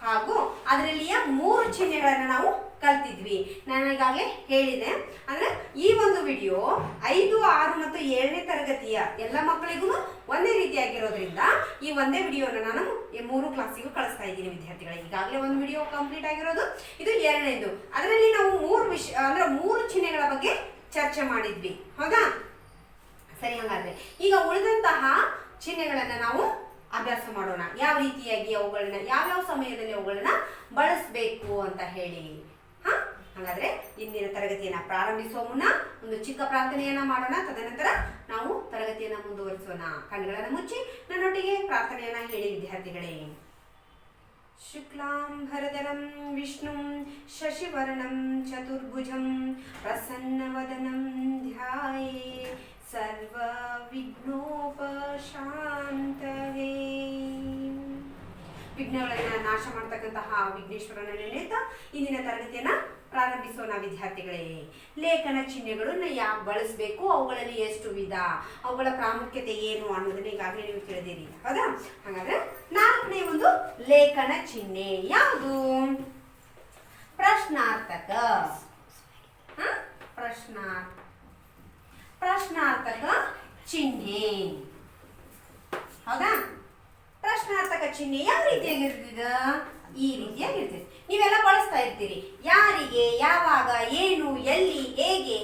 ಹಾಗೂ ಅದರಲ್ಲಿಯ 3 ಚಿಹ್ನೆಗಳನ್ನು ನಾವು ಕಲ್ತಿದ್ವಿ. ನಾನು ಈಗಾಗಲೇ ಹೇಳಿದೆ. ಅಂದ್ರೆ ಈ ಒಂದು ವಿಡಿಯೋ 5, 6 ಮತ್ತು 7ನೇ ತರಗತಿಯ ಎಲ್ಲ ಮಕ್ಕಳಿಗೂ ಒಂದೇ ರೀತಿಯಾಗಿರೋದ್ರಿಂದ ಈ ಒಂದೇ ವಿಡಿಯೋನ ನಾನು 3 ಕ್ಲಾಸಿಗೂ ಕಳಿಸ್ತಾ ಇದ್ದೀನಿ ವಿದ್ಯಾರ್ಥಿಗಳಿಗೆ. ಈಗಾಗಲೇ ಒಂದು ವಿಡಿಯೋ ಕಂಪ್ಲೀಟ್ ಆಗಿರೋದು, ಇದು 2ನೇದು. ಅದರಲ್ಲಿ ನಾವು 3 ಚಿಹ್ನೆಗಳ ಬಗ್ಗೆ ಚರ್ಚೆ ಮಾಡಿದ್ವಿ, ಹೌದಾ? ಸರಿ, ಹಾಗಾದ್ರೆ ಈಗ ಉಳಿದಂತಹ ಚಿಹ್ನೆಗಳನ್ನ ನಾವು ಅಭ್ಯಾಸ ಮಾಡೋಣ. ಯಾವ ರೀತಿಯಾಗಿ ಅವುಗಳನ್ನ ಯಾವ್ಯಾವ ಸಮಯದಲ್ಲಿ ಅವುಗಳನ್ನ ಬಳಸಬೇಕು ಅಂತ ಹೇಳಿ. ಹಾಗಾದ್ರೆ ಇಂದಿನ ತರಗತಿಯನ್ನ ಪ್ರಾರಂಭಿಸುವ ಮುನ್ನ ಒಂದು ಚಿಕ್ಕ ಪ್ರಾರ್ಥನೆಯನ್ನ ಮಾಡೋಣ. ತದನಂತರ ನಾವು ತರಗತಿಯನ್ನ ಮುಂದುವರಿಸೋಣ. ಕಣ್ಣುಗಳನ್ನು ಮುಚ್ಚಿ ನನ್ನೊಟ್ಟಿಗೆ ಪ್ರಾರ್ಥನೆಯನ್ನ ಹೇಳಿ ವಿದ್ಯಾರ್ಥಿಗಳೇ. ಶುಕ್ಲಾಂಬರಧರಂ ವಿಷ್ಣುಂ ಶಶಿವರ್ಣಂ ಚತುರ್ಭುಜಂ ಪ್ರಸನ್ನವದನಂ ಧ್ಯಾಯೇ ಸರ್ವ ವಿಘ್ನೋಪಶಾಂತಯೇ. ವಿಘ್ನಗಳನ್ನು ನಾಶ ಮಾಡತಕ್ಕಂತಹ ವಿಘ್ನೇಶ್ವರನ ನೆನೆಯುತ್ತಾ ಇಂದಿನ ತರಗತಿಯನ್ನ ಪ್ರಾರಂಭಿಸೋಣ ವಿದ್ಯಾರ್ಥಿಗಳೇ. ಲೇಖನ ಚಿಹ್ನೆಗಳನ್ನ ಯಾಕೆ ಬಳಸಬೇಕು, ಅವುಗಳಲ್ಲಿ ಎಷ್ಟು ವಿಧ, ಅವುಗಳ ಪ್ರಾಮುಖ್ಯತೆ ಏನು ಅನ್ನೋದನ್ನ ಈಗಾಗಲೇ ನೀವು ತಿಳಿದಿರಿ, ಹೌದಾ? ಹಾಗಾದ್ರೆ 4ನೇ ಒಂದು ಲೇಖನ ಚಿಹ್ನೆ ಯಾವುದು? ಪ್ರಶ್ನಾರ್ಥಕ. ಪ್ರಶ್ನಾರ್ಥಕ ಚಿಹ್ನೆ, ಹೌದಾ? ಪ್ರಶ್ನಾರ್ಥಕ ಚಿಹ್ನೆ ಯಾವ ರೀತಿಯಾಗಿರ್ತದ? ಈ ರೀತಿಯಾಗಿರ್ತದೆ. ನೀವೆಲ್ಲ ಬಳಸ್ತಾ ಇರ್ತೀರಿ. ಯಾರಿಗೆ, ಯಾವಾಗ, ಏನು, ಎಲ್ಲಿ, ಹೇಗೆ.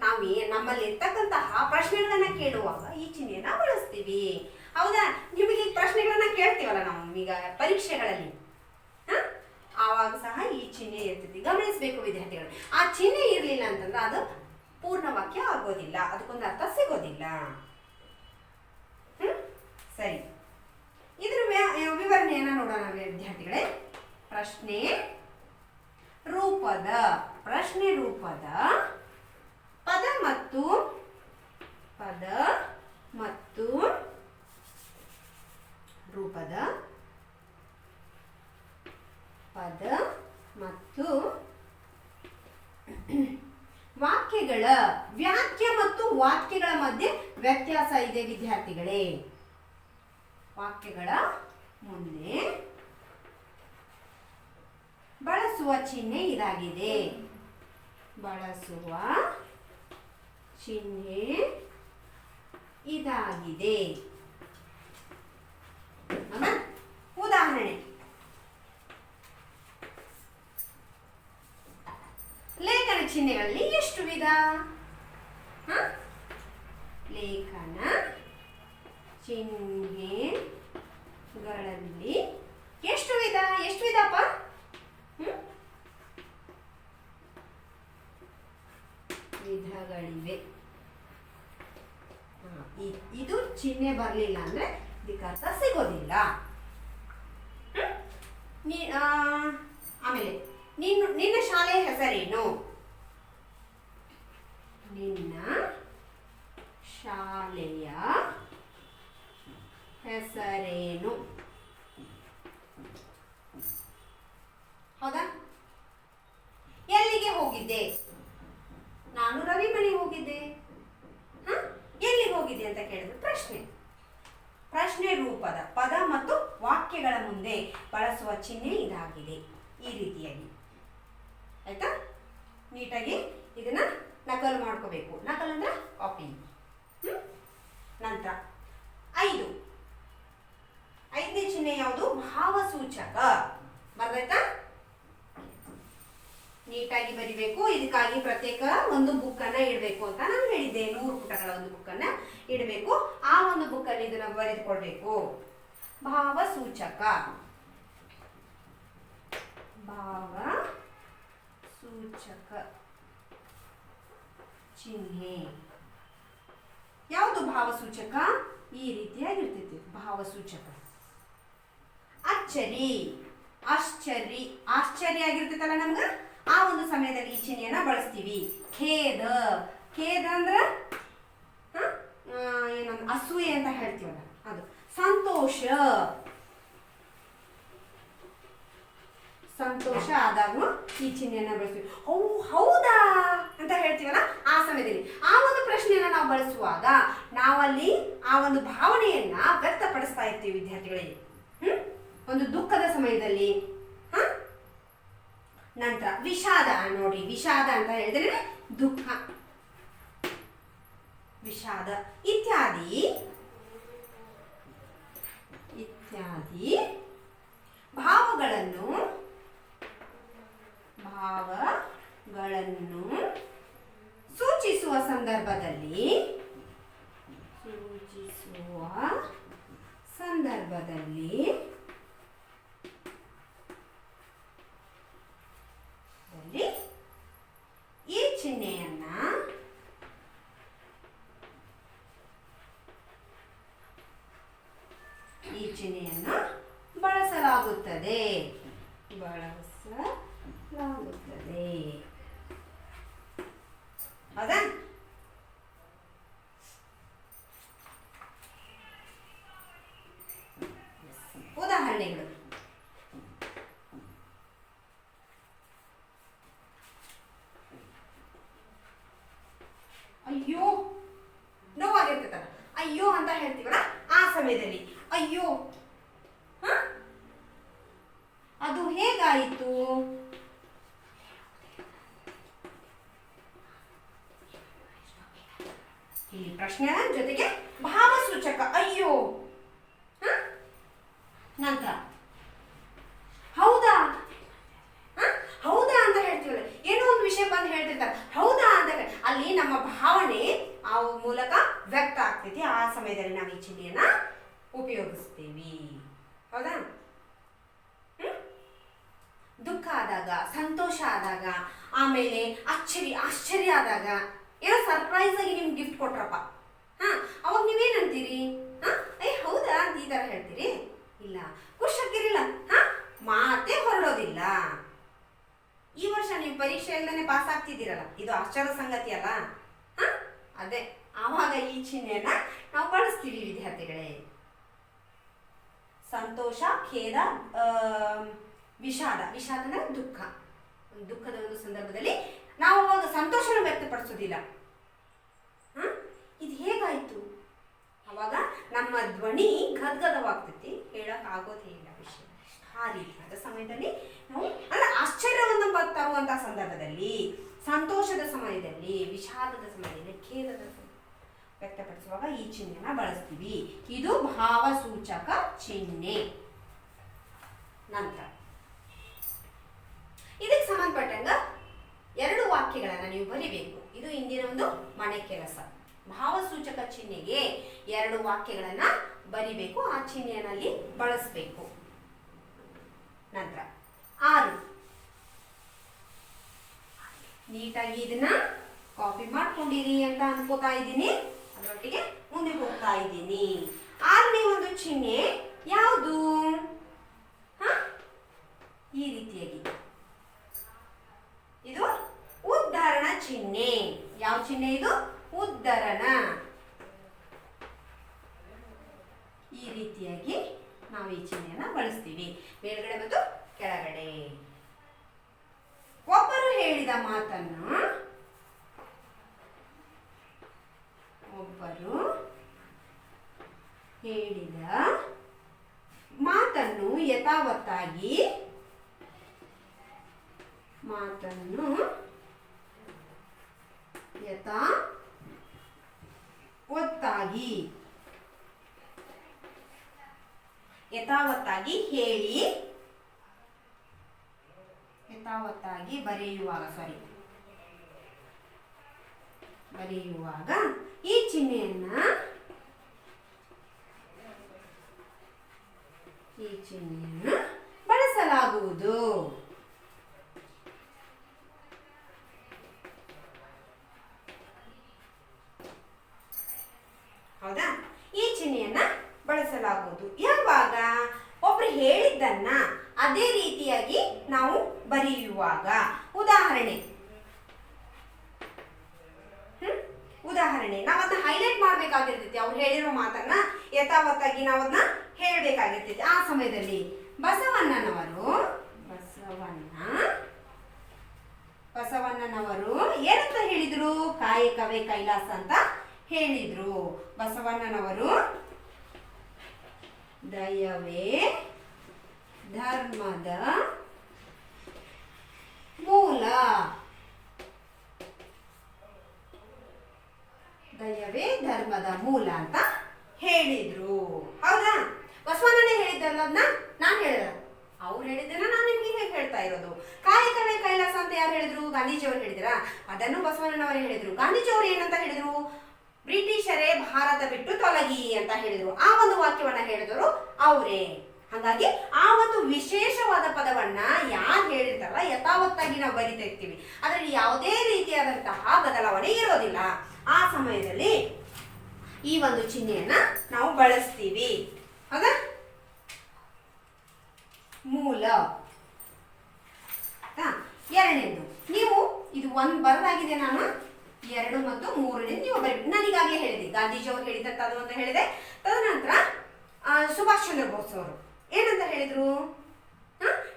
ನಾವು ನಮ್ಮಲ್ಲಿ ಇರ್ತಕ್ಕಂತಹ ಪ್ರಶ್ನೆಗಳನ್ನ ಕೇಳುವಾಗ ಈ ಚಿಹ್ನೆಯನ್ನ ಬಳಸ್ತೀವಿ, ಹೌದಾ? ನಿಮಗೆ ಪ್ರಶ್ನೆಗಳನ್ನ ಕೇಳ್ತೀವಲ್ಲ ನಾವು ಈಗ ಪರೀಕ್ಷೆಗಳಲ್ಲಿ, ಆವಾಗ ಸಹ ಈ ಚಿಹ್ನೆ ಇರ್ತದೆ. ಗಮನಿಸಬೇಕು ವಿದ್ಯಾರ್ಥಿಗಳು. ಆ ಚಿಹ್ನೆ ಇರಲಿಲ್ಲ ಅಂತಂದ್ರೆ ಅದು ಪೂರ್ಣ ವಾಕ್ಯ ಆಗೋದಿಲ್ಲ, ಅದಕ್ಕೊಂದು ಅರ್ಥ ಸಿಗೋದಿಲ್ಲ. ಸರಿ, ಇದ್ರ ವಿವರಣೆಯನ್ನ ನೋಡೋಣ ವಿದ್ಯಾರ್ಥಿಗಳೇ. ಪ್ರಶ್ನೆ ರೂಪದ ಪದ ಮತ್ತು ರೂಪದ ಪದ ಮತ್ತು ವಾಕ್ಯಗಳ ವ್ಯಾಖ್ಯೆ ಮತ್ತು ವಾಕ್ಯಗಳ ಮಧ್ಯೆ ವ್ಯತ್ಯಾಸ ಇದೆ ವಿದ್ಯಾರ್ಥಿಗಳೇ. ವಾಕ್ಯಗಳ ಮುಂದೆ ಬಳಸುವ ಚಿಹ್ನೆ ಇದಾಗಿದೆ. ಬಳಸುವ ಚಿಹ್ನೆ ಇದಾಗಿದೆ. ಉದಾಹರಣೆ, ಲೇಖನ ಚಿಹ್ನೆಗಳಲ್ಲಿ ಎಷ್ಟು ವಿಧ? ಲೇಖನ ಚಿಹ್ನೆಗಳಲ್ಲಿ ಎಷ್ಟು ವಿಧಪ್ಪ? ವಿಧಗಳಿವೆ. ಇದು ಚಿಹ್ನೆ ಬರಲಿಲ್ಲ ಅಂದ್ರೆ ಇದಕ್ಕೆ ಅರ್ಥ ಸಿಗೋದಿಲ್ಲ. ಆಮೇಲೆ ನಿನ್ನ ಶಾಲೆಯ ಹೆಸರೇನು? ನಿನ್ನ ಶಾಲೆಯ ಹೆಸರೇನು? ಹೌದಾ? ಎಲ್ಲಿಗೆ ಹೋಗಿದ್ದೆ? ನಾನು ರವಿ ಮನೆಗೆ ಹೋಗಿದ್ದೆ. ಎಲ್ಲಿಗೆ ಹೋಗಿದ್ದೆ ಅಂತ ಕೇಳಿದ್ರೆ ಪ್ರಶ್ನೆ ರೂಪದ ಪದ ಮತ್ತು ವಾಕ್ಯಗಳ ಮುಂದೆ ಬಳಸುವ ಚಿಹ್ನೆ ಇದಾಗಿದೆ. ಈ ರೀತಿಯಾಗಿ, ಆಯ್ತಾ? ನೀಟಾಗಿ ಇದನ್ನ ನಕಲು ಮಾಡ್ಕೋಬೇಕು. ನಕಲು ಅಂದ್ರೆ ಕಾಪಿ. ನಂತರ 5ನೇ ಚಿಹ್ನೆ ಯಾವುದು? ಭಾವಸೂಚಕ. ಬರ್ದಾಯ್ತಾ? ನೀಟಾಗಿ ಬರಿಬೇಕು. ಇದಕ್ಕಾಗಿ ಪ್ರತ್ಯೇಕ ಒಂದು ಬುಕ್ ಅನ್ನ ಇಡಬೇಕು ಅಂತ ನಾನು ಹೇಳಿದ್ದೆ. 100 ಪುಟಗಳ ಒಂದು ಬುಕ್ ಅನ್ನ ಇಡಬೇಕು. ಆ ಒಂದು ಬುಕ್ ಅಲ್ಲಿ ಇದನ್ನ ಬರೆದುಕೊಳ್ಬೇಕು. ಭಾವಸೂಚಕ ಚಿಹ್ನೆ ಯಾವುದು? ಭಾವಸೂಚಕ ಈ ರೀತಿಯಾಗಿರ್ತೈತಿ. ಭಾವಸೂಚಕ ಆಶ್ಚರ್ಯ ಆಗಿರ್ತೈತಲ್ಲ ನಮ್ಗೆ, ಆ ಒಂದು ಸಮಯದಲ್ಲಿ ಈ ಚಿಹ್ನೆಯನ್ನ ಬಳಸ್ತೀವಿ. ಖೇದ ಅಂದ್ರ ಏನಂದ್ರೆ ಅಸೂಯೆ ಅಂತ ಹೇಳ್ತೀವಲ್ಲ ಅದು. ಸಂತೋಷ ಆದಾಗ ಈ ಚಿಹ್ನೆಯನ್ನ ಬಳಸ್ತೀವಿ. ಹೌದಾ ಅಂತ ಹೇಳ್ತೀವಲ್ಲ, ಆ ಸಮಯದಲ್ಲಿ ಆ ಒಂದು ಪ್ರಶ್ನೆಯನ್ನ ನಾವು ಬಳಸುವಾಗ ನಾವಲ್ಲಿ ಆ ಒಂದು ಭಾವನೆಯನ್ನ ವ್ಯಕ್ತಪಡಿಸ್ತಾ ಇರ್ತೀವಿ ವಿದ್ಯಾರ್ಥಿಗಳಿಗೆ. ಒಂದು ದುಃಖದ ಸಮಯ ಸಮಯದಲ್ಲಿ. ನಂತರ ವಿಷಾದ ನೋಡಿ, ವಿಷಾದ ಅಂತ ಹೇಳಿದ್ರೆ ದುಃಖ, ವಿಷಾದ ಇತ್ಯಾದಿ ಇತ್ಯಾದಿ ಭಾವಗಳನ್ನು ಸೂಚಿಸುವ ಸಂದರ್ಭದಲ್ಲಿ ಈ ಚಿಹ್ನೆಯನ್ನ ಬಳಸಲಾಗುತ್ತದೆ. ಹೌದಾ? ಉದಾಹರಣೆಗಳು. ಅಯ್ಯೋ, ನೋವಾಗಿರ್ತೈತಲ್ಲ, ಅಯ್ಯೋ ಅಂತ ಹೇಳ್ತೀವಲ್ಲ, ಆ ಸಮಯದಲ್ಲಿ ಅಯ್ಯೋ ಅದು ಹೇಗಾಯಿತು? ಇಲ್ಲಿ ಪ್ರಶ್ನೆ ಜೊತೆಗೆ ಭಾವಸೂಚಕ ಅಯ್ಯೋ. ನಂತರ ಹೌದಾ, ಹೌದಾ ಅಂತ ಹೇಳ್ತೀವಲ್ಲ, ಏನೋ ಒಂದು ವಿಷಯ ಬಂದು ಹೇಳ್ತಿರ್ತಾರೆ, ಹೌದಾ ಅಂತ ಅಲ್ಲಿ ನಮ್ಮ ಭಾವನೆ ಆ ಮೂಲಕ ವ್ಯಕ್ತ ಆಗ್ತೈತಿ. ಆ ಸಮಯದಲ್ಲಿ ನಾವು ಈ ಚಿಹ್ನೆಯನ್ನ ಉಪಯೋಗಿಸ್ತೀವಿ. ಹೌದಾ? ದುಃಖ ಆದಾಗ, ಸಂತೋಷ ಆದಾಗ, ಆಮೇಲೆ ಆಶ್ಚರ್ಯ ಆದಾಗ, ಏನೋ ಸರ್ಪ್ರೈಸ್ ಆಗಿ ನಿಮ್ಗೆ ಗಿಫ್ಟ್ ಕೊಟ್ರಪ್ಪ, ಅವಾಗ ನೀವೇನಂತೀರಿ? ಹೌದಾ ಅಂತ ಈ ತರ ಹೇಳ್ತೀರಿ? ಇಲ್ಲ, ಖುಷಿ ಆಗ್ತಿರಿಲ್ಲ, ಮಾತೇ ಹೊರಡೋದಿಲ್ಲ. ಈ ವರ್ಷ ನೀವು ಪರೀಕ್ಷೆ ಇಲ್ಲದೇ ಪಾಸ್ ಆಗ್ತಿದ್ದೀರಲ್ಲ, ಇದು ಆಶ್ಚರ್ಯ ಸಂಗತಿ ಅಲ್ಲ. ಅದೇ ಆವಾಗ ಈ ಚಿಹ್ನೆಯನ್ನ ನಾವು ಬಳಸ್ತೀವಿ ವಿದ್ಯಾರ್ಥಿಗಳೇ. ಸಂತೋಷ, ಖೇದ, ವಿಷಾದ ಅಂದ್ರೆ ದುಃಖದ ಒಂದು ಸಂದರ್ಭದಲ್ಲಿ ನಾವು ಅವಾಗ ಸಂತೋಷನ ವ್ಯಕ್ತಪಡಿಸೋದಿಲ್ಲ. ಇದು ಹೇಗಾಯ್ತು? ಅವಾಗ ನಮ್ಮ ಧ್ವನಿ ಗದ್ಗದವಾಗ್ತೈತಿ, ಹೇಳಕ್ ಆಗೋದೇ ಇಲ್ಲ ವಿಷಯ. ಆ ರೀತಿಯಾದ ಸಮಯದಲ್ಲಿ ನಾವು ಆಶ್ಚರ್ಯವನ್ನು ತರುವಂತಹ ಸಂದರ್ಭದಲ್ಲಿ, ಸಂತೋಷದ ಸಮಯದಲ್ಲಿ, ವಿಷಾದದ ಸಮಯದಲ್ಲಿ, ಖೇದದ ವ್ಯಕ್ತಪಡಿಸುವಾಗ ಈ ಚಿಹ್ನೆನ ಬಳಸ್ತೀವಿ. ಇದು ಭಾವಸೂಚಕ ಚಿಹ್ನೆ. ನಂತರ ಇದಕ್ಕೆ ಸಂಬಂಧಪಟ್ಟಂಗ 2 ವಾಕ್ಯಗಳನ್ನ ನೀವು ಬರಿಬೇಕು. ಇದು ಇಂದಿನ ಒಂದು ಮನೆ ಕೆಲಸ. ಭಾವಸೂಚಕ ಚಿಹ್ನೆಗೆ 2 ವಾಕ್ಯಗಳನ್ನ ಬರಿಬೇಕು, ಆ ಚಿಹ್ನೆಯಲ್ಲಿ ಬಳಸಬೇಕು. ನಂತರ 6, ನೀಟಾಗಿ ಇದನ್ನ ಕಾಪಿ ಮಾಡ್ಕೊಂಡಿರಿ ಅಂತ ಅನ್ಕೋತಾ ಇದ್ದೀನಿ. ಅದರೊಟ್ಟಿಗೆ ಮುಂದೆ ಹೋಗ್ತಾ ಇದ್ದೀನಿ. 6ನೇ ಒಂದು ಚಿಹ್ನೆ ಯಾವುದು? ಈ ರೀತಿಯಾಗಿ ಇದು ಉದ್ಧರಣ ಚಿಹ್ನೆ. ಯಾವ ಚಿಹ್ನೆ ಇದು? ಉದ್ಧರಣ. ಈ ರೀತಿಯಾಗಿ ನಾವು ಈ ಚಿಹ್ನೆಯನ್ನ ಬಳಸ್ತೀವಿ, ಮೇಲ್ಗಡೆ ಮತ್ತು ಕೆಳಗಡೆ. ಒಬ್ಬರು ಹೇಳಿದ ಮಾತನ್ನು ಯಥಾವತ್ತಾಗಿ ಯಥಾವತ್ತಾಗಿ ಹೇಳಿ, ಯಥಾವತ್ತಾಗಿ ಬರೆಯುವಾಗ ಈ ಚಿಹ್ನೆಯನ್ನ ಬಳಸಲಾಗುವುದು. ಹೌದಾ? ಈ ಚಿಹ್ನೆಯನ್ನ ಬಳಸಲಾಗುವುದು ಯಾವಾಗ? ಒಬ್ರು ಹೇಳಿದ್ದನ್ನ ಅದೇ ರೀತಿಯಾಗಿ ನಾವು ಬರೆಯುವಾಗ. ಉದಾಹರಣೆ ನಾವು ಅದನ್ನ ಹೈಲೈಟ್ ಮಾಡ್ಬೇಕಾಗಿರ್ತೈತಿ. ಅವ್ರು ಹೇಳಿರೋ ಮಾತನ್ನ ಯಥಾವತ್ತಾಗಿ ನಾವು ಅದನ್ನ ಹೇಳ್ಬೇಕಾಗಿರ್ತೈತಿ. ಆ ಸಮಯದಲ್ಲಿ ಬಸವಣ್ಣನವರು ಏನಂತ ಹೇಳಿದ್ರು? ಕಾಯಕವೇ ಕೈಲಾಸ ಅಂತ ಹೇಳಿದ್ರು. ಬಸವಣ್ಣನವರು ದಯವೇ ಧರ್ಮದ ಮೂಲ. ದಯವೇ ಧರ್ಮದ ಮೂಲ ಅಂತ ಹೇಳಿದ್ರು. ಹೌದಾ? ಬಸವಣ್ಣನೇ ಹೇಳಿದ್ದಲ್ಲ ಅದನ್ನ, ನಾನು ಹೇಳಿದ, ಅವ್ರು ಹೇಳಿದ್ದನ್ನ ನಾನು ನಿಮ್ಗೆ ಹೇಗೆ ಹೇಳ್ತಾ ಇರೋದು. ಕಾಯಕವೇ ಕೈಲಾಸ ಅಂತ ಯಾರು ಹೇಳಿದ್ರು? ಗಾಂಧೀಜಿಯವರು ಹೇಳಿದ್ರ? ಅದನ್ನು ಬಸವಣ್ಣನವರೇ ಹೇಳಿದ್ರು. ಗಾಂಧೀಜಿಯವರು ಏನಂತ ಹೇಳಿದ್ರು? ಬ್ರಿಟಿಷರೇ ಭಾರತ ಬಿಟ್ಟು ತೊಲಗಿ ಅಂತ ಹೇಳಿದ್ರು. ಆ ಒಂದು ವಾಕ್ಯವನ್ನ ಹೇಳಿದವರು ಅವರೇ. ಹಾಗಾಗಿ ಆ ಒಂದು ವಿಶೇಷವಾದ ಪದವನ್ನ ಯಾರು ಹೇಳಿರ್ತಾರಲ್ಲ ಯಥಾವತ್ತಾಗಿ ನಾವು ಬರಿತಾ ಇರ್ತೀವಿ. ಅದರಲ್ಲಿ ಯಾವುದೇ ರೀತಿಯಾದಂತಹ ಬದಲಾವಣೆ ಇರೋದಿಲ್ಲ. ಆ ಸಮಯದಲ್ಲಿ ಈ ಒಂದು ಚಿಹ್ನೆಯನ್ನ ನಾವು ಬಳಸ್ತೀವಿ. ಹೌದಾ? ಮೂಲ. ಎರಡನೇದು, ನೀವು ಇದು ಒಂದು ಬರದಾಗಿದೆ, ನಾನು 2 ಮತ್ತು 3ನೇ ನೀವು ಬರೀ. ನಾನು ಈಗಾಗಲೇ ಹೇಳಿದೆ, ಗಾಂಧೀಜಿ ಅವರು ಹೇಳಿದಂಥದ್ದು ಅಂತ ಹೇಳಿದೆ. ತದನಂತರ ಸುಭಾಷ್ ಚಂದ್ರ ಬೋಸ್ ಅವರು ಏನಂತ ಹೇಳಿದ್ರು?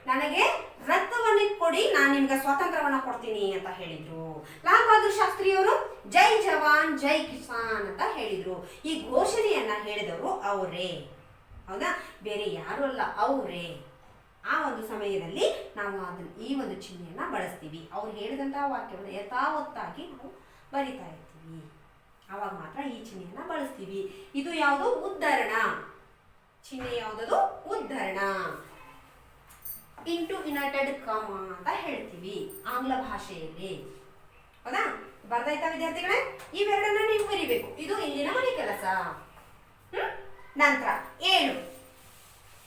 ನನಗೆ ರಕ್ತವನ್ನೇ ಕೊಡಿ, ನಾನು ನಿಮ್ಗೆ ಸ್ವಾತಂತ್ರ್ಯವನ್ನ ಕೊಡ್ತೀನಿ ಅಂತ ಹೇಳಿದ್ರು. ಲಾಲ್ ಬಹದ್ದೂರ್ ಶಾಸ್ತ್ರಿ ಅವರು ಜೈ ಜವಾನ್ ಜೈ ಕಿಸಾನ್ ಅಂತ ಹೇಳಿದ್ರು. ಈ ಘೋಷಣೆಯನ್ನ ಹೇಳಿದವರು ಅವರೇ. ಹೌದಾ? ಬೇರೆ ಯಾರು ಅಲ್ಲ, ಅವರೇ. ಆ ಒಂದು ಸಮಯದಲ್ಲಿ ನಾವು ಅದನ್ನ ಈ ಒಂದು ಚಿಹ್ನೆಯನ್ನ ಬಳಸ್ತೀವಿ. ಅವ್ರು ಹೇಳಿದಂತಹ ವಾಕ್ಯವನ್ನು ಯಥಾವತ್ತಾಗಿ ನಾವು ಬರಿತಾ ಇರ್ತೀವಿ. ಆವಾಗ ಮಾತ್ರ ಈ ಚಿಹ್ನೆಯನ್ನ ಬಳಸ್ತೀವಿ. ಇದು ಯಾವುದು? ಉದ್ಧರಣ ಚಿಹ್ನೆ. ಯಾವುದದು? ಉದ್ಧರಣ. ಇಂಟು ಇನ್ವರ್ಟೆಡ್ ಕಾಮಾ ಅಂತ ಹೇಳ್ತೀವಿ ಆಂಗ್ಲ ಭಾಷೆಯಲ್ಲಿ. ಹೌದಾ? ಬರ್ದಾಯ್ತಾ ವಿದ್ಯಾರ್ಥಿಗಳೇ? ಇವೆರಡನ್ನ ನೀವು ಬರಿಬೇಕು. ಇದು ಇಂದಿನ ಮನೆ ಕೆಲಸ. ನಂತರ 7.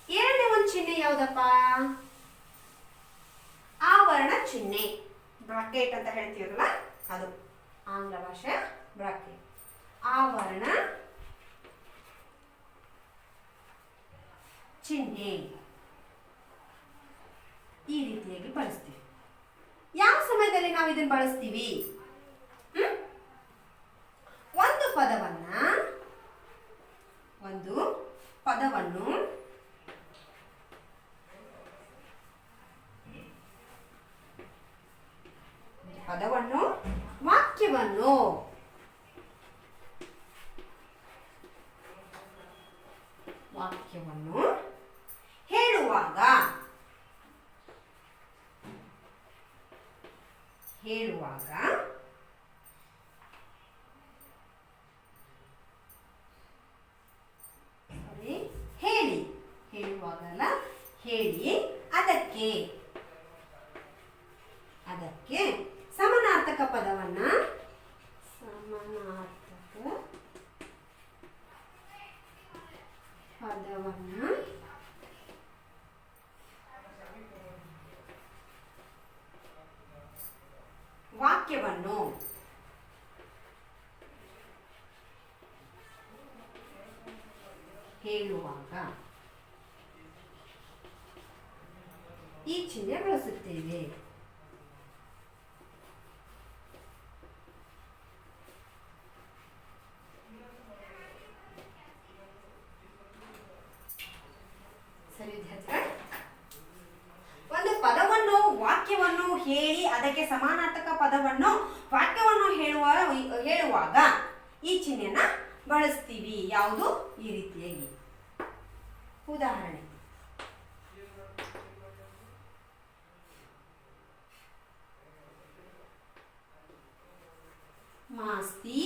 7ನೇ ಒಂದು ಚಿಹ್ನೆ ಯಾವುದಪ್ಪ? ಆವರಣ ಚಿಹ್ನೆ. ಬ್ರಾಕೆಟ್ ಅಂತ ಹೇಳ್ತೀವಲ್ಲ ಅದು ಆಂಗ್ಲ ಭಾಷೆ ಬ್ರಾಕೆಟ್. ಆವರಣ ಚಿಹ್ನೆ ಈ ರೀತಿಯಾಗಿ ಬಳಸ್ತೀವಿ. ಯಾವ ಸಮಯದಲ್ಲಿ ನಾವು ಇದನ್ನು ಬಳಸ್ತೀವಿ? ಒಂದು ಪದವನ್ನು ವಾಕ್ಯವನ್ನು ಹೇಳುವಾಗ ಹೇಳುವಾಗಲ್ಲ, ಹೇಳಿ ಅದಕ್ಕೆ ಸಮಾನಾರ್ಥಕ ಪದವನ್ನ ವಾಕ್ಯವನ್ನು ಹೇಳುವಾಗ ಈ ಚಿಹ್ನೆ ಬಳಸುತ್ತೇವೆ. ಸರಿ ವಿದ್ಯಾರ್ಥಿಗಳೇ, ಒಂದು ಪದವನ್ನು ವಾಕ್ಯವನ್ನು ಹೇಳಿ ಅದಕ್ಕೆ ಸಮಾನಾರ್ಥಕ ಪದವನ್ನು ವಾಕ್ಯವನ್ನು ಹೇಳುವಾಗ ಈ ಚಿಹ್ನೆಯನ್ನ ಬಳಸ್ತೀವಿ. ಯಾವುದು? ಈ ರೀತಿಯಾಗಿ. ಉದಾಹರಣೆ, ಮಾಸ್ತಿ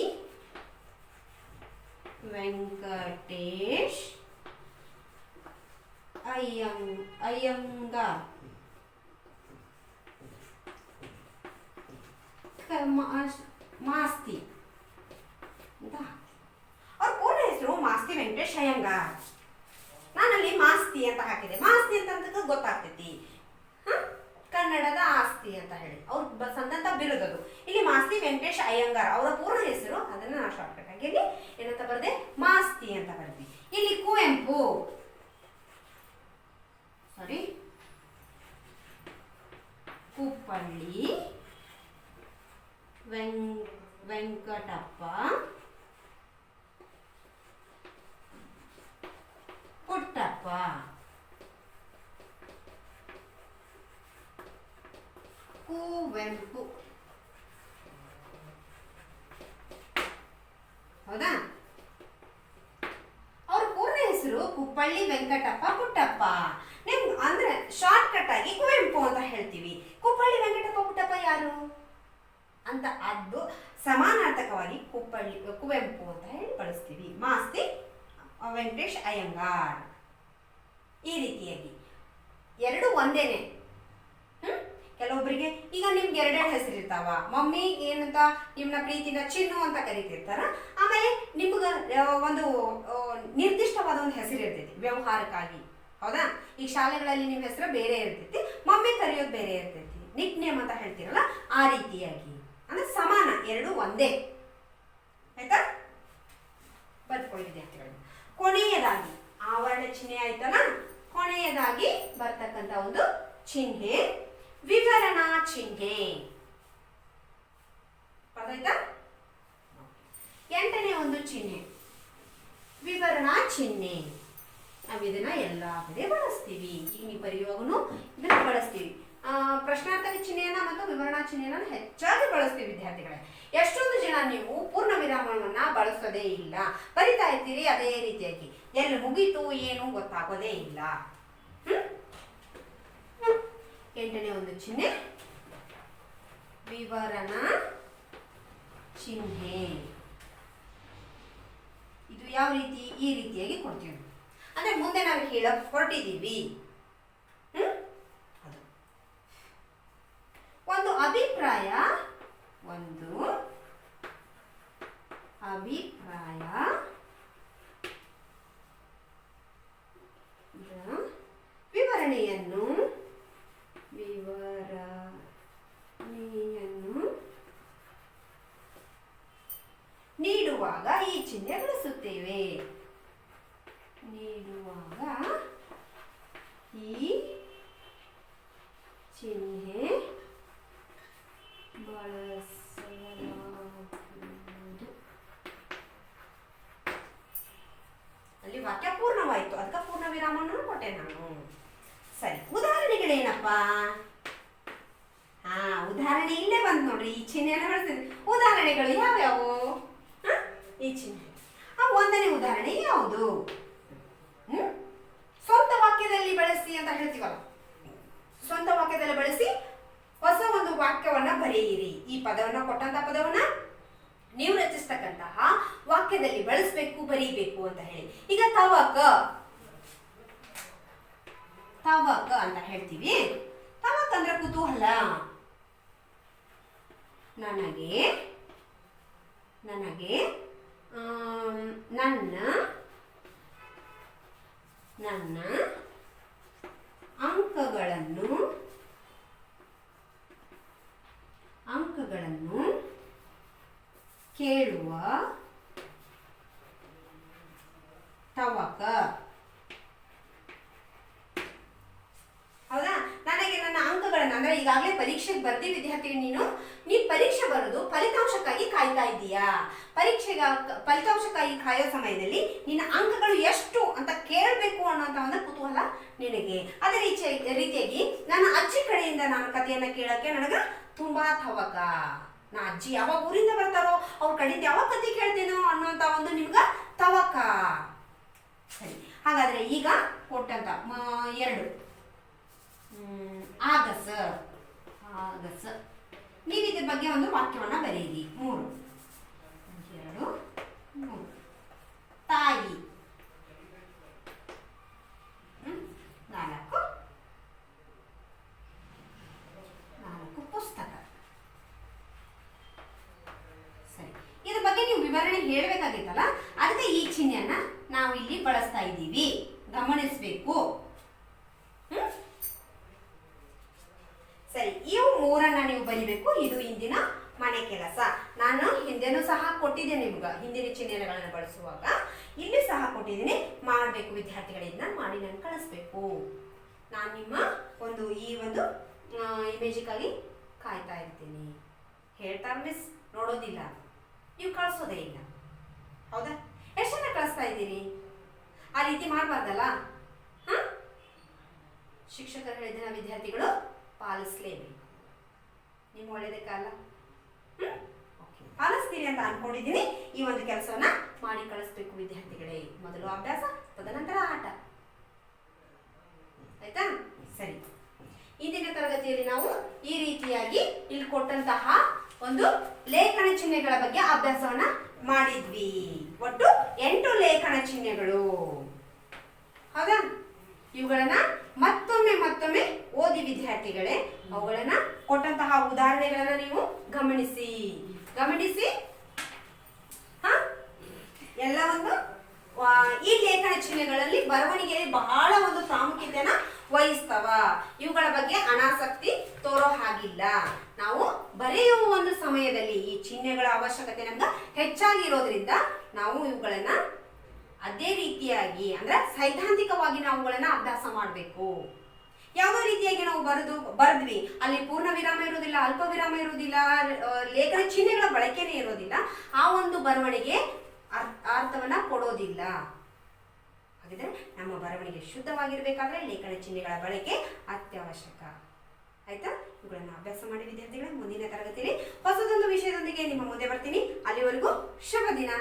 ವೆಂಕಟೇಶ್ ಅಯ್ಯಂಗಾರ್ ಮಾಸ್ತಿ ಅಂತ. ಅವ್ರ ಪೂರ್ಣ ಹೆಸರು ಮಾಸ್ತಿ ವೆಂಕಟೇಶ್ ಅಯ್ಯಂಗಾರ್. ನಾನಲ್ಲಿ ಮಾಸ್ತಿ ಅಂತ ಹಾಕಿದೆ. ಮಾಸ್ತಿ ಅಂತ ಗೊತ್ತಾಗ್ತೈತಿ. ಕನ್ನಡದ ಆಸ್ತಿ ಅಂತ ಹೇಳಿ ಅವ್ರು ಸಂದಂತ ಬಿರುದದು. ಇಲ್ಲಿ ಮಾಸ್ತಿ ವೆಂಕಟೇಶ್ ಅಯ್ಯಂಗಾರ್ ಅವರ ಪೂರ್ಣ ಹೆಸರು. ಅದನ್ನ ನಾವು ಶಾರ್ಟ್ಕಟ್ ಆಗಿ ಏನಂತ ಬರದೆ ಮಾಸ್ತಿ ಅಂತ ಬರ್ತೀವಿ. ಇಲ್ಲಿ ಕುವೆಂಪು, ಕುಪ್ಪಳ್ಳಿ ವೆಂಕಟಪ್ಪ ಪುಟ್ಟಪ್ಪ. ಕುವೆಂಪು. ಹೌದಾ? ಅವ್ರ ಪೂರ್ಣ ಹೆಸರು ಕುಪ್ಪಳ್ಳಿ ವೆಂಕಟಪ್ಪ ಪುಟ್ಟಪ್ಪ. ಅಂದ್ರೆ ಕುವೆಂಪು ಅಂತ ಹೇಳಿ ಬಳಸ್ತೀವಿ. ಮಾಸ್ತಿ ವೆಂಕಟೇಶ್ ಅಯ್ಯಂಗಾರ್. ಈ ರೀತಿಯಾಗಿ ಎರಡು ಒಂದೇನೆ. ಕೆಲವೊಬ್ಬರಿಗೆ ಈಗ ನಿಮ್ಗೆ ಎರಡೆರಡು ಹೆಸರು ಇರ್ತಾವ. ಮಮ್ಮಿ ಏನಂತ ನಿಮ್ಮನ್ನ ಪ್ರೀತಿಯಿಂದ ಚಿನ್ನು ಅಂತ ಕರಿತಿರ್ತಾರ. ಆಮೇಲೆ ನಿಮ್ಗೆ ಒಂದು ನಿರ್ದಿಷ್ಟವಾದ ಒಂದು ಹೆಸರು ಇರ್ತೈತಿ ವ್ಯವಹಾರಕ್ಕಾಗಿ, ಹೌದಾ? ಈಗ ಶಾಲೆಗಳಲ್ಲಿ ನಿಮ್ಮ ಹೆಸರು ಬೇರೆ ಇರ್ತೈತಿ, ಮಮ್ಮಿ ಕರೆಯೋದು ಬೇರೆ ಇರ್ತೈತಿ, ನಿಕ್ ನೇಮ್ ಅಂತ ಹೇಳ್ತೀರಲ್ಲ, ಆ ರೀತಿಯಾಗಿ ಅಂದ್ರೆ ಸಮಾನ, ಎರಡು ಒಂದೇ. ಆಯ್ತಾ? ಬರ್ಕೊಳ್ಳಿ ವಿದ್ಯಾರ್ಥಿಗಳು. ಕೊನೆಯದಾಗಿ ಆವರಣ ಚಿಹ್ನೆ ಆಯ್ತಲ್ಲ, ಕೊನೆಯದಾಗಿ ಬರ್ತಕ್ಕಂಥ ಒಂದು ಚಿಹ್ನೆ ವಿವರಣಾ ಚಿಹ್ನೆ. ಆಯ್ತಾ? 8ನೇ ಒಂದು ಚಿಹ್ನೆ ವಿವರಣಾ ಚಿಹ್ನೆ. ನಾವು ಇದನ್ನ ಎಲ್ಲಾ ಕಡೆ ಬಳಸ್ತೀವಿ. ಈಗ ನೀವು ಬರೆಯುವಾಗೂ ಇದನ್ನ ಬಳಸ್ತೀವಿ. ಪ್ರಶ್ನಾರ್ಥಕ ಚಿಹ್ನೆಯನ್ನ ಮತ್ತು ವಿವರಣಾ ಚಿಹ್ನೆಯನ್ನ ಹೆಚ್ಚಾಗಿ ಬಳಸ್ತೀವಿ ವಿದ್ಯಾರ್ಥಿಗಳೇ. ಎಷ್ಟೊಂದು ಜನ ನೀವು ಪೂರ್ಣ ವಿರಾಮವನ್ನ ಬಳಸೋದೇ ಇಲ್ಲ, ಬರಿತಾ ಇರ್ತೀರಿ ಅದೇ ರೀತಿಯಾಗಿ, ಎಲ್ಲಿ ಮುಗೀತು ಏನು ಗೊತ್ತಾಗೋದೇ ಇಲ್ಲ. 8ನೇ ಒಂದು ಚಿಹ್ನೆ ವಿವರಣಾ ಚಿಹ್ನೆ. ಇದು ಯಾವ ರೀತಿ? ಈ ರೀತಿಯಾಗಿ ಕೊಡ್ತೀವಿ. ಅಂದ್ರೆ ಮುಂದೆ ನಾವು ಹೇಳಕ್ ಹೊರಟಿದ್ದೀವಿ. ಅದು ಒಂದು ಅಭಿಪ್ರಾಯ, ಒಂದು ಅಭಿಪ್ರಾಯ ವಿವರಣೆಯನ್ನು ನೀಡುವಾಗ ಈ ಚಿಹ್ನೆ ಬಳಸುತ್ತೇವೆ. ನೀಡುವಾಗ ಈ ಚಿಹ್ನೆ ಬಳಸಲಾಗುವುದು. ಅಲ್ಲಿ ವಾಕ್ಯ ಪೂರ್ಣವಾಯಿತು, ಅದಕ್ಕೆ ಪೂರ್ಣ ವಿರಾಮವನ್ನು ಕೊಟ್ಟೆ ನಾನು. ಸರಿ, ಉದಾಹರಣೆಗಳೇನಪ್ಪ? ಉದಾಹರಣೆ ಇಲ್ಲೇ ಬಂತು ನೋಡ್ರಿ. ಈ ಚಿಹ್ನೆಯನ್ನು ಬಳಸ್ತೀವಿ. ಉದಾಹರಣೆಗಳು ಯಾವ್ಯಾವು? ಈ ಚಿಹ್ನೆ. 1ನೇ ಉದಾಹರಣೆ ಯಾವುದು? ಸ್ವಂತ ವಾಕ್ಯದಲ್ಲಿ ಬಳಸಿ ಅಂತ ಹೇಳ್ತೀವಲ್ಲ, ಸ್ವಂತ ವಾಕ್ಯದಲ್ಲಿ ಬಳಸಿ ಹೊಸ ಒಂದು ವಾಕ್ಯವನ್ನ ಬರೆಯಿರಿ. ಈ ಪದವನ್ನ, ಕೊಟ್ಟಂತ ಪದವನ್ನ ನೀವು ರಚಿಸ್ತಕ್ಕಂತಹ ವಾಕ್ಯದಲ್ಲಿ ಬಳಸಬೇಕು, ಬರೀಬೇಕು ಅಂತ ಹೇಳಿ. ಈಗ ತವಕ ಅಂತ ಹೇಳ್ತೀವಿ. ತವಕ ಅಂದ್ರೆ ಕುತೂಹಲ. ನನಗೆ ನನ್ನ ಅಂಕಗಳನ್ನು ಕೇಳುವ ತವಕ. ಹೌದಾ? ನನಗೆ ನನ್ನ ಅಂಕಗಳನ್ನು, ಅಂದ್ರೆ ಈಗಾಗಲೇ ಪರೀಕ್ಷೆಗೆ ಬರ್ದಿ ವಿದ್ಯಾರ್ಥಿ, ನೀನು ಪರೀಕ್ಷೆ ಬರೆದು ಫಲಿತಾಂಶಕ್ಕಾಗಿ ಕಾಯ್ತಾ ಇದ್ದೀಯಾ. ಫಲಿತಾಂಶಕ್ಕಾಗಿ ಕಾಯೋ ಸಮಯದಲ್ಲಿ ನಿನ್ನ ಅಂಕಗಳು ಎಷ್ಟು ಅಂತ ಕೇಳಬೇಕು ಅನ್ನೋಂಥ ಒಂದು ಕುತೂಹಲ ನಿನಗೆ. ಅದೇ ರೀತಿಯಾಗಿ ನನ್ನ ಅಜ್ಜಿ ಕಡೆಯಿಂದ ನಾನು ಕಥೆಯನ್ನ ಕೇಳಕ್ಕೆ ನನಗೆ ತುಂಬಾ ತವಕ. ನಾ ಅಜ್ಜಿ ಯಾವಾಗ ಊರಿಂದ ಬರ್ತಾರೋ ಅವ್ರ ಕಡೆಯಿಂದ ಯಾವಾಗ ಕಥೆ ಕೇಳ್ತೇನೋ ಅನ್ನೋಂಥ ಒಂದು ನಿಮ್ಗ ತವಕ. ಸರಿ, ಹಾಗಾದ್ರೆ ಈಗ ಕೊಟ್ಟಂತ 2 ಆಗಸ. ನೀವು ಇದ್ರ ಬಗ್ಗೆ ಒಂದು ವಾಕ್ಯವನ್ನ ಬರೆಯಿರಿ. 3 2 3 ತಾಯಿ. 4 ಪುಸ್ತಕ. ಸರಿ, ಇದ್ರ ಬಗ್ಗೆ ನೀವು ವಿವರಣೆ ಹೇಳಬೇಕಾಗಿತ್ತಲ್ಲ, ಅದಕ್ಕೆ ಈ ಚಿಹ್ನೆಯನ್ನ ನಾವು ಇಲ್ಲಿ ಬಳಸ್ತಾ ಇದ್ದೀವಿ, ಗಮನಿಸಬೇಕು. ಸರಿ, ಇವು 3 ನೀವು ಬರಿಬೇಕು. ಇದು ಇಂದಿನ ಮನೆ ಕೆಲಸ. ನಾನು ಹಿಂದೆನೂ ಸಹ ಕೊಟ್ಟಿದ್ದೇನೆ ನಿಮ್ಗೆ, ಹಿಂದಿನ ಚಿಹ್ನೆಗಳನ್ನು ಬಳಸುವಾಗ ಇಲ್ಲಿ ಸಹ ಕೊಟ್ಟಿದ್ದೀನಿ. ಮಾಡಬೇಕು ವಿದ್ಯಾರ್ಥಿಗಳಿಂದ ಮಾಡಿ ನಾನು ಕಳಿಸ್ಬೇಕು. ನಾನು ನಿಮ್ಮ ಈ ಒಂದು ಇಮೇಜಿಗಾಗಿ ಕಾಯ್ತಾ ಇರ್ತೀನಿ. ಹೇಳ್ತಾರೆ ಮಿಸ್, ನೋಡೋದಿಲ್ಲ, ನೀವು ಕಳಿಸೋದೇ ಇಲ್ಲ. ಹೌದಾ? ಎಷ್ಟು ಜನ ಕಳಿಸ್ತಾ ಇದ್ದೀರಿ? ಆ ರೀತಿ ಮಾಡಬಾರ್ದಲ್ಲ. ಶಿಕ್ಷಕರು ಹೇಳಿದ ವಿದ್ಯಾರ್ಥಿಗಳು ಪಾಲಿಸಲೇಬೇಕು. ನಿಮ್ಮ ಒಳ್ಳೇದಕ್ಕಲ್ಲ. ಪಾಲಿಸ್ತೀರಿ ಅಂತ ಅನ್ಕೊಂಡಿದ್ದೀನಿ. ಈ ಒಂದು ಕೆಲಸವನ್ನ ಮಾಡಿ ಕಳಿಸ್ಬೇಕು ವಿದ್ಯಾರ್ಥಿಗಳೇ. ಮೊದಲು ಅಭ್ಯಾಸ, ತದನಂತರ ಆಟ. ಆಯ್ತಾ? ಸರಿ, ಇಂದಿನ ತರಗತಿಯಲ್ಲಿ ನಾವು ಈ ರೀತಿಯಾಗಿ ಇಲ್ಲಿ ಕೊಟ್ಟಂತಹ ಒಂದು ಲೇಖನ ಚಿಹ್ನೆಗಳ ಬಗ್ಗೆ ಅಭ್ಯಾಸವನ್ನ ಮಾಡಿದ್ವಿ. ಒಟ್ಟು 8 ಲೇಖನ ಚಿಹ್ನೆಗಳು. ಹೌದಾ? ಇವುಗಳನ್ನ ಮತ್ತೊಮ್ಮೆ ಓದಿ ವಿದ್ಯಾರ್ಥಿಗಳೇ. ಅವುಗಳನ್ನ ಕೊಟ್ಟಂತಹ ಉದಾಹರಣೆಗಳನ್ನ ನೀವು ಗಮನಿಸಿ ಎಲ್ಲ ಒಂದು ಈ ಲೇಖನ ಚಿಹ್ನೆಗಳಲ್ಲಿ ಬರವಣಿಗೆಯಲ್ಲಿ ಬಹಳ ಒಂದು ಪ್ರಾಮುಖ್ಯತೆಯನ್ನ ವಹಿಸ್ತವ. ಇವುಗಳ ಬಗ್ಗೆ ಅನಾಸಕ್ತಿ ತೋರೋ ಹಾಗಿಲ್ಲ. ನಾವು ಬರೆಯುವ ಒಂದು ಸಮಯದಲ್ಲಿ ಈ ಚಿಹ್ನೆಗಳ ಅವಶ್ಯಕತೆ ನಮ್ಗೆ ಹೆಚ್ಚಾಗಿರೋದ್ರಿಂದ ನಾವು ಇವುಗಳನ್ನ ಅದೇ ರೀತಿಯಾಗಿ ಅಂದ್ರೆ ಸೈದ್ಧಾಂತಿಕವಾಗಿ ನಾವುಗಳನ್ನ ಅಭ್ಯಾಸ ಮಾಡಬೇಕು. ಯಾವುದೋ ರೀತಿಯಾಗಿ ನಾವು ಬರೆದ್ವಿ, ಅಲ್ಲಿ ಪೂರ್ಣ ವಿರಾಮ ಇರೋದಿಲ್ಲ, ಅಲ್ಪ ವಿರಾಮ ಇರೋದಿಲ್ಲ, ಲೇಖನ ಚಿಹ್ನೆಗಳ ಬಳಕೆನೇ ಇರೋದಿಲ್ಲ, ಆ ಒಂದು ಬರವಣಿಗೆ ಅರ್ಥವನ್ನ ಕೊಡೋದಿಲ್ಲ. ಹಾಗಿದ್ರೆ ನಮ್ಮ ಬರವಣಿಗೆ ಶುದ್ಧವಾಗಿರ್ಬೇಕಾದ್ರೆ ಲೇಖನ ಚಿಹ್ನೆಗಳ ಬಳಕೆ ಅತ್ಯವಶ್ಯಕ. ಆಯ್ತಾ? ಇವುಗಳನ್ನ ಅಭ್ಯಾಸ ಮಾಡಿ ವಿದ್ಯಾರ್ಥಿಗಳ ಮುಂದಿನ ತರಗತಿಯಲ್ಲಿ ಹೊಸದೊಂದು ವಿಷಯದೊಂದಿಗೆ ನಿಮ್ಮ ಮುಂದೆ ಬರ್ತೀನಿ. ಅಲ್ಲಿವರೆಗೂ ಶುಭ ದಿನ.